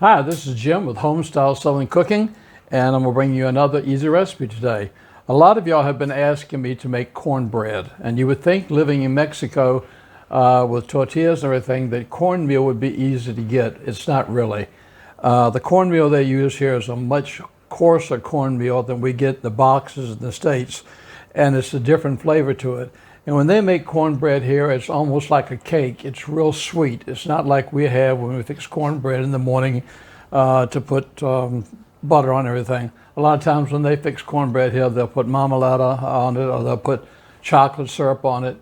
Hi, this is Jim with Homestyle Southern Cooking, and I'm going to bring you another easy recipe today. A lot of y'all have been asking me to make cornbread, and you would think living in Mexico with tortillas and everything that cornmeal would be easy to get. It's not really. The cornmeal they use here is a much coarser cornmeal than we get in the boxes in the States, and it's a different flavor to it. And when they make cornbread here, it's almost like a cake. It's real sweet. It's not like we have when we fix cornbread in the morning to put butter on everything. A lot of times when they fix cornbread here, they'll put marmalade on it or they'll put chocolate syrup on it.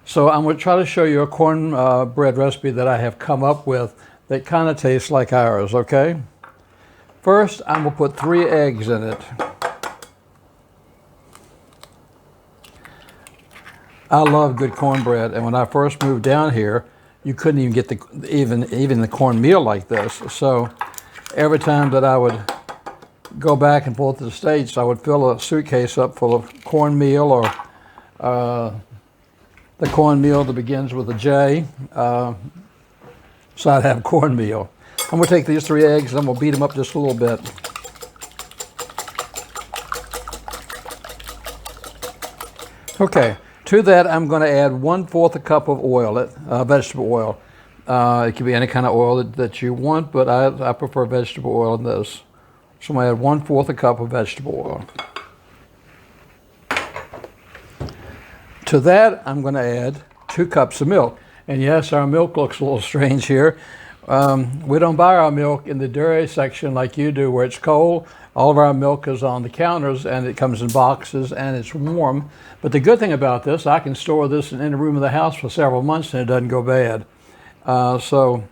So I'm going to try to show you a cornbread recipe that I have come up with that kind of tastes like ours, okay? First, I'm going to put 3 eggs in it. I love good cornbread, and when I first moved down here, you couldn't even get even the cornmeal like this. So every time that I would go back and forth to the States, I would fill a suitcase up full of cornmeal or the cornmeal that begins with a J. So I'd have cornmeal. I'm going to take these 3 eggs and I'm going to beat them up just a little bit. Okay. To that, I'm going to add 1/4 a cup of oil, vegetable oil. It can be any kind of oil that you want, but I prefer vegetable oil in this. So I'm going to add 1/4 a cup of vegetable oil. To that, I'm going to add 2 cups of milk. And yes, our milk looks a little strange here. We don't buy our milk in the dairy section like you do, where it's cold. All of our milk is on the counters, and it comes in boxes, and it's warm. But the good thing about this, I can store this in any room of the house for several months, and it doesn't go bad. So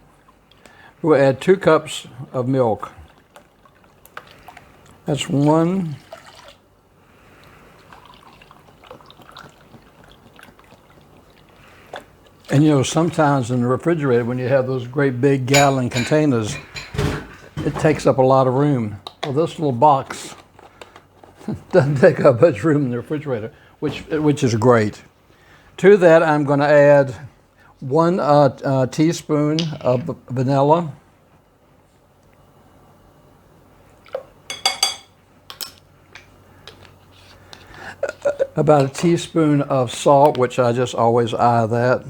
we'll add 2 cups of milk. That's 1. And you know, sometimes in the refrigerator, when you have those great big gallon containers, it takes up a lot of room. Well, this little box doesn't take up much room in the refrigerator, which is great. To that, I'm going to add 1 teaspoon of vanilla. About a teaspoon of salt, which I just always eye that.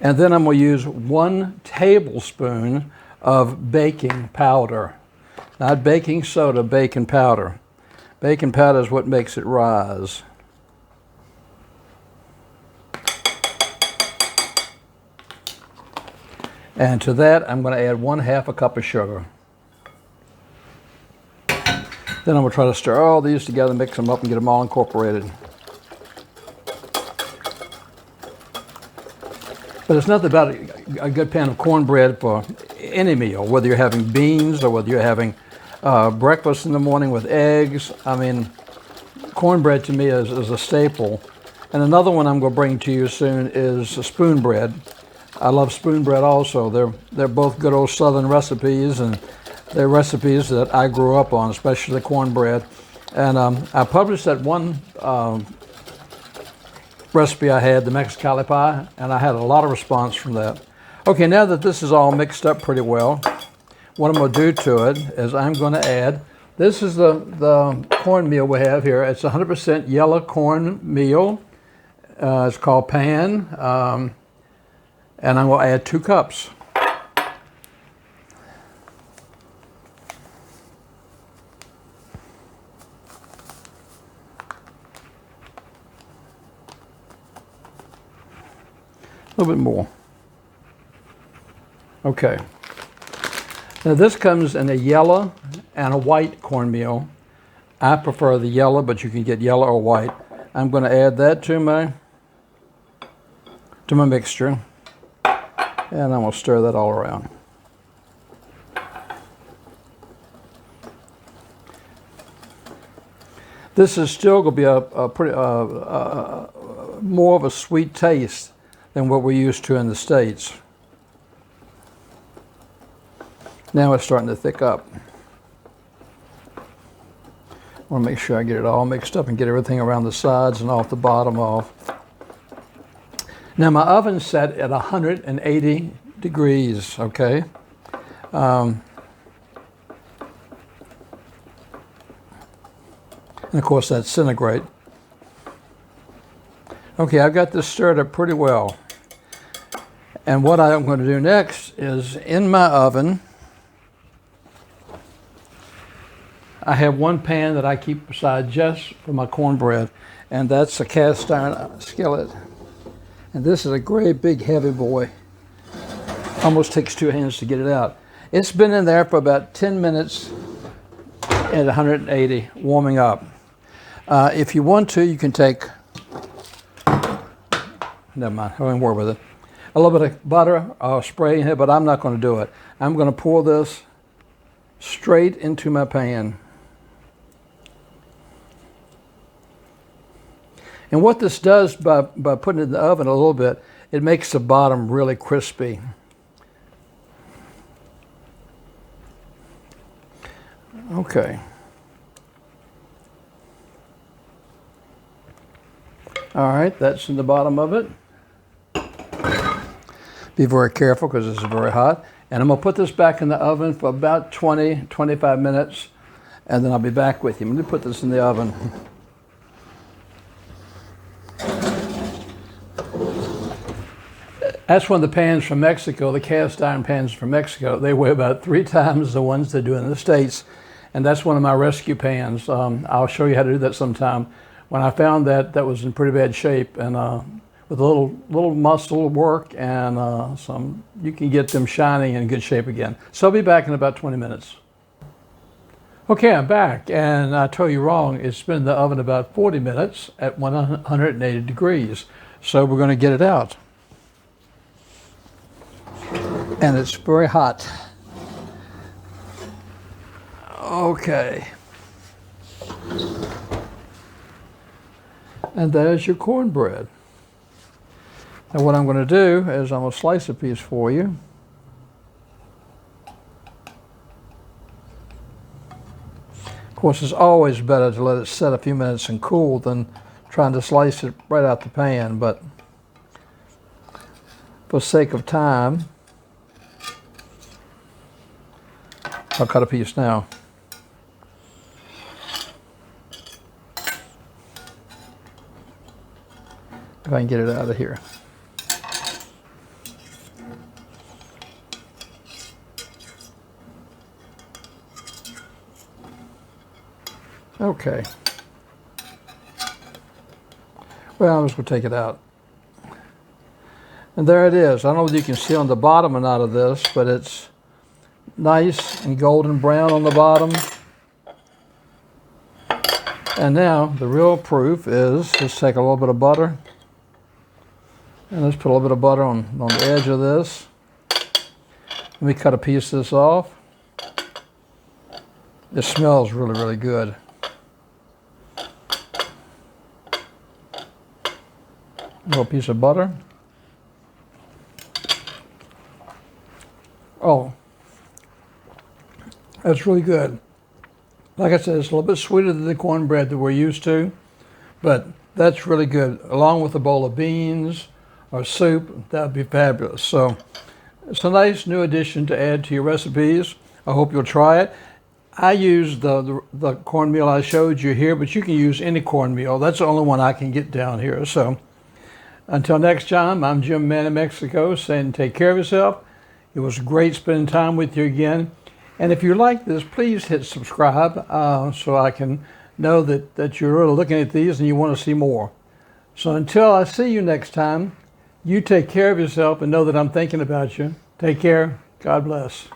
And then I'm going to use 1 tablespoon of baking powder. Not baking soda, baking powder. Baking powder is what makes it rise. And to that, I'm going to add 1/2 a cup of sugar. Then I'm going to try to stir all these together, mix them up, and get them all incorporated. But it's nothing about a good pan of cornbread for any meal, whether you're having beans or whether you're having breakfast in the morning with eggs. I mean, cornbread to me is a staple. And another one I'm going to bring to you soon is spoon bread. I love spoon bread also. They're both good old Southern recipes, and they're recipes that I grew up on, especially the cornbread. And I published that one recipe I had, the Mexicali pie, and I had a lot of response from that. Okay, now that this is all mixed up pretty well, what I'm going to do to it is I'm going to add, this is the cornmeal we have here. It's 100% yellow cornmeal. It's called pan, and I'm going to add 2 cups. A little bit more. Okay. Now this comes in a yellow and a white cornmeal. I prefer the yellow, but you can get yellow or white. I'm going to add that to my mixture, and I'm going to stir that all around. This is still going to be a pretty more of a sweet taste than what we're used to in the States. Now it's starting to thick up. I want to make sure I get it all mixed up and get everything around the sides and off the bottom off. Now my oven's set at 180 degrees, okay? And of course that's centigrade. Okay, I've got this stirred up pretty well. And what I'm going to do next is in my oven, I have one pan that I keep aside just for my cornbread, and that's a cast iron skillet. And this is a great big heavy boy. Almost takes 2 hands to get it out. It's been in there for about 10 minutes at 180, warming up. If you want to, you can take, never mind, I won't worry with it. A little bit of butter or spray in here, but I'm not going to do it. I'm going to pour this straight into my pan. And what this does by putting it in the oven a little bit, it makes the bottom really crispy. Okay. All right, that's in the bottom of it. Be very careful because this is very hot. And I'm going to put this back in the oven for about 20, 25 minutes, and then I'll be back with you. Let me put this in the oven. That's one of the pans from Mexico, the cast iron pans from Mexico. They weigh about 3 times the ones they do in the States. And that's one of my rescue pans. I'll show you how to do that sometime. When I found that, that was in pretty bad shape. And with a little muscle work and you can get them shining and in good shape again. So I'll be back in about 20 minutes. Okay, I'm back. And I told you wrong. It's been in the oven about 40 minutes at 180 degrees. So we're going to get it out. And it's very hot. Okay. And there's your cornbread. And what I'm going to do is I'm going to slice a piece for you. Of course, it's always better to let it set a few minutes and cool than trying to slice it right out the pan, but for sake of time, I'll cut a piece now. If I can get it out of here. Okay. Well, I'm just going to take it out. And there it is. I don't know whether you can see on the bottom or not of this, but it's nice and golden brown on the bottom. And now the real proof is just take a little bit of butter and let's put a little bit of butter on the edge of this. Let me cut a piece of this off. It smells really, really good. A little piece of butter. Oh, that's really good. Like I said, it's a little bit sweeter than the cornbread that we're used to, but that's really good. Along with a bowl of beans or soup, that would be fabulous. So it's a nice new addition to add to your recipes. I hope you'll try it. I use the cornmeal I showed you here, but you can use any cornmeal. That's the only one I can get down here. So until next time, I'm Jim Mann in Mexico saying take care of yourself. It was great spending time with you again. And if you like this, please hit subscribe so I can know that you're really looking at these and you want to see more. So until I see you next time, you take care of yourself and know that I'm thinking about you. Take care. God bless.